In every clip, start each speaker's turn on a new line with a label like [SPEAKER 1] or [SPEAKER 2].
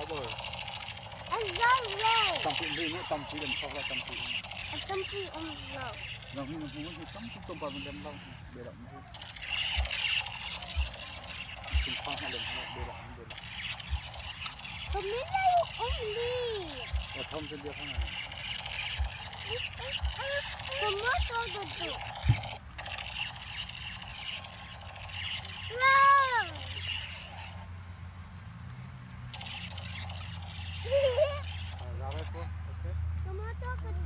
[SPEAKER 1] rồi.
[SPEAKER 2] Anh dâu về.
[SPEAKER 1] Tầm tiền đi nữa, tầm tiền làm sao ra tầm tiền.
[SPEAKER 2] Tầm tiền ông dâu.
[SPEAKER 1] Rồi nhưng mà không có tắm trong vào mình đem lâu để động thôi. Chúng ta hãy làm để động.
[SPEAKER 2] Không biết đâu ông đi.
[SPEAKER 1] Và thông trên địa phương này.
[SPEAKER 2] Không mất đâu được. Wow.
[SPEAKER 1] Ra đây cô, ok.
[SPEAKER 2] Không mất đâu được.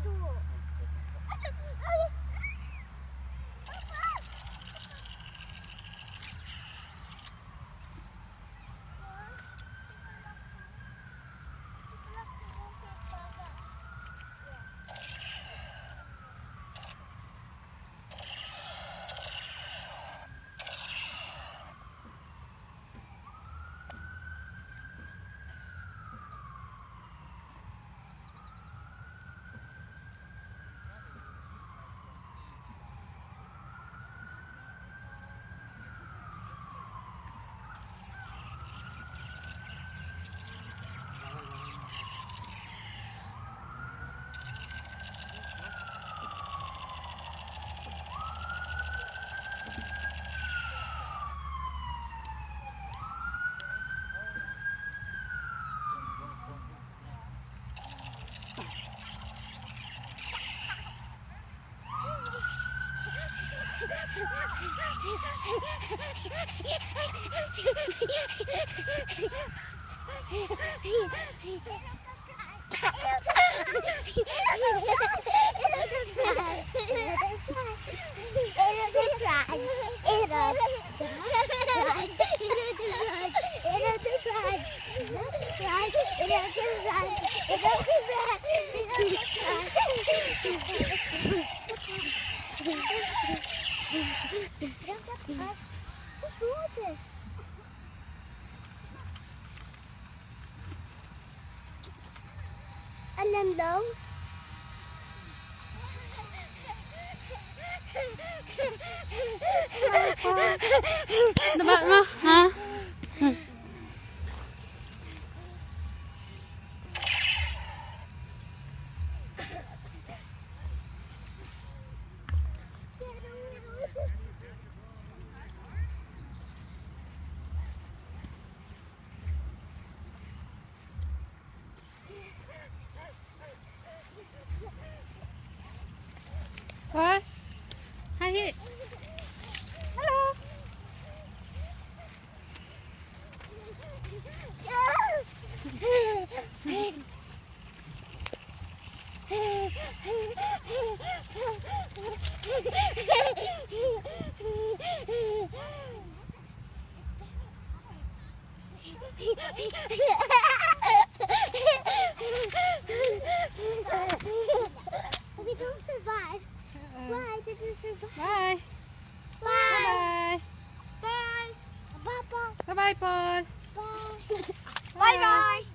[SPEAKER 2] Anh làm đúng.
[SPEAKER 3] Nó bạn mà hả? What? Hi. Hello.
[SPEAKER 2] We don't survive. Why did we survive?
[SPEAKER 3] Bye.
[SPEAKER 2] Bye.
[SPEAKER 3] Bye.
[SPEAKER 2] Bye. Bye.
[SPEAKER 3] Bye bye Paul.
[SPEAKER 2] Bye. Bye. Bye.